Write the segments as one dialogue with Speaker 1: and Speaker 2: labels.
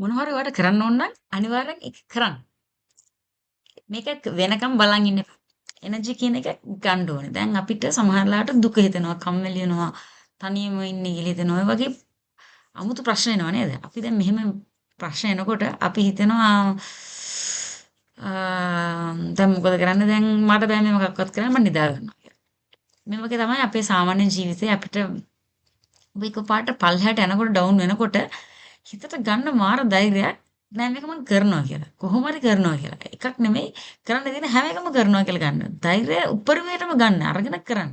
Speaker 1: මොනවා හරි ඔයාලට කරන්න ඕන නම් අනිවාර්යෙන් ඒක කරන්න. මේක වෙනකම් බලන් ඉන්න එපා. එනර්ජි කියන එක ගන්න ඕනේ. දැන් අපිට සමහරලාට දුක හිතෙනවා, කම්මැලි වෙනවා, තනියම ඉන්නේ කියලා හිතෙනවා. ඔය වගේ අමුතු ප්‍රශ්න එනවා නේද? අපි දැන් මෙහෙම ප්‍රශ්න එනකොට අපි හිතනවා දැන් මොකද කරන්නේ? දැන් මට බෑ මේ මොකක්වත් කරන්න මම නිදා ගන්නවා කියලා. මේ වගේ තමයි අපේ සාමාන්‍ය ජීවිතේ අපිට ඔබ එකපාරට පල්ලෙහාට යනකොට ඩවුන් වෙනකොට හිතට ගන්න මාර ධෛර්යයක් නෑ මේක මම කරනවා කියලා. කොහොම හරි කරනවා කියලා. එකක් නෙමෙයි කරන්න දෙන හැම එකම කරනවා කියලා ගන්න. ධෛර්යය උපරිමයටම ගන්න. අරගෙන කරන්න.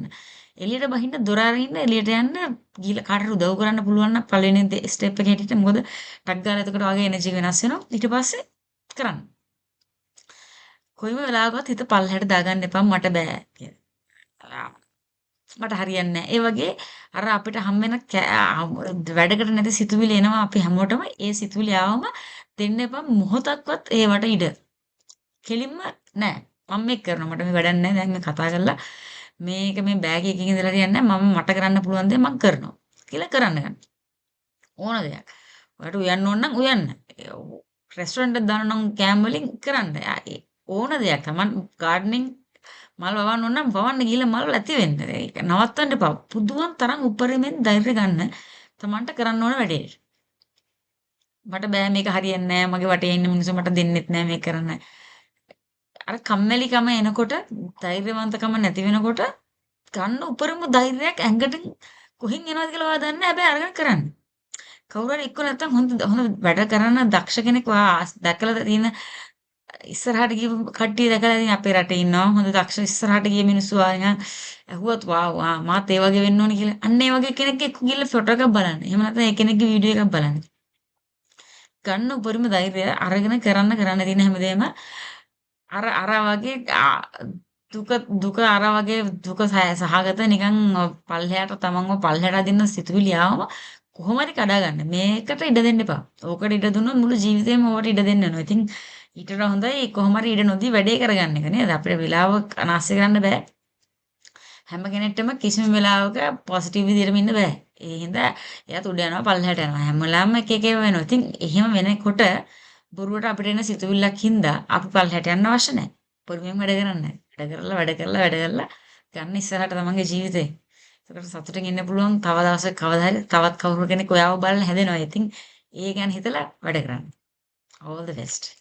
Speaker 1: එළියට බහින්න දොර අරින්න එළියට යන්න ගිහලා කාටට උදව් කරන්න පුළුවන් නම් පළවෙනි ස්ටෙප් එක හැටියට මොකද ටක් ගාලා එතකොට වගේ එනර්ජි වෙනස් වෙනවා. ඊට පස්සේ කරන්න. කොයිම වෙලාවකවත් හිත පල්ලෙහාට දාගන්න එපා මට බෑ කියලා. මට හරියන්නේ නැහැ. ඒ වගේ අර අපිට හම්බෙන වැඩකට නැති සිතුවිලි එනවා අපි හැමෝටම. ඒ සිතුවිලි ආවම දෙන්න එපා මොහොතක්වත් ඒවට ඉඩ. කෙලින්ම නෑ. මම මේක කරනවා. මට මේ වැඩක් නැහැ. දැන් මේ කතා කරලා මේක මේ බෑග් එකකින් ඉඳලා හරියන්නේ නැහැ. මම මට කරන්න පුළුවන් දේ මම කරනවා. කියලා කරන්න ගන්න. ඕන දෙයක්. ඔයාලට උයන්න ඕන නම් උයන්න. රෙස්ටොරන්ට් එකක් දාන්න නම් කෑම වලින් කරන්න. ඕන දෙයක්. Taman ගාඩනින් මල් වවන්න ඕන නම් වවන්න ගිහලා මල් ඇති වෙන්න. ඒක නවත්තන්න එපා. පුදුම තරම් උපරිමෙන් ධෛර්ය ගන්න. Tamanට කරන්න ඕන වැඩේ. මට බෑ මේක හරියන්නේ නැහැ. මගේ වටේ ඉන්න මිනිස්සු මට දෙන්නෙත් නැහැ මේක කරන්න. අර කම්මැලිකම එනකොට ධෛර්යවන්තකම නැති වෙනකොට ගන්න උපරිම ධෛර්යයක් ඇඟට කොහෙන් එනවද කියලා ඔයා දන්නේ නැහැ. හැබැයි අරගෙන කරන්න. කවුරු හරි එක්ක නැත්තම් හොඳ වැඩ කරන දක්ෂ කෙනෙක් දැකලා තියෙන ඉස්සරහට ගිය කට්ටිය දැකලා ඉතින් අපේ රටේ ඉන්නවා හොඳ දක්ෂ ඉස්සරහට ගිය මිනිස්සු ආගෙන ඇහුවත් වාව් මාත් ඒ වගේ වෙන්න ඕනේ කියලා. අන්න ඒ වගේ කෙනෙක් එක්ක ගිහලා ෆොටෝ එකක් බලන්න. එහෙම නැත්නම් ඒ කෙනෙක්ගේ වීඩියෝ එකක් බලන්න. ගන්න උපරිම ධෛර්යය අරගෙන කරන්න තියෙන හැමදේම අර වගේ දුක අර වගේ දුක සහගත නිකන් පල්ලෙහාට තමන්ව පල්ලෙහාට අදින්න සිතුවිලි ආවම කොහොම හරි කඩා ගන්න. මේකට ඉඩ දෙන්න එපා. ඕකට ඉඩ දුන්නොත් මුළු ජීවිතේම ඕකට ඉඩ දෙන්න වෙනවා. ඉතින් ඊට වඩා හොඳයි කොහොම හරි ඉඩ නොදී වැඩේ කරගන්න එක නේද? අපිට වෙලාව අනාස්ති කරන්න බෑ. හැම කෙනෙක්ටම කිසිම වෙලාවක පොසිටිව් විදිහටම ඉන්න බෑ. ඒ හින්දා එයාත් උඩ යනවා පල්ලෙහාට යනවා. හැම වෙලාවෙම එක එක වෙනවා. ඉතින් එහෙම වෙනකොට බොරුවට අපිට එන සිතුවිල්ලක් හින්දා අපි පල්ලෙහාට යන්න අවශ්‍ය නැහැ. පොඩ්ඩෙන් වැඩ කරන්න. වැඩ කරලා ගන්න ඉස්සරහට තමන්ගේ ජීවිතේ. ඒකට සතුටින් ඉන්න පුළුවන් තව දවසක කවදා හරි තවත් කවුරු කෙනෙක් ඔයාව බලලා හැදෙනවා. ඉතින් ඒ ගැන හිතලා වැඩ කරන්න. All the best.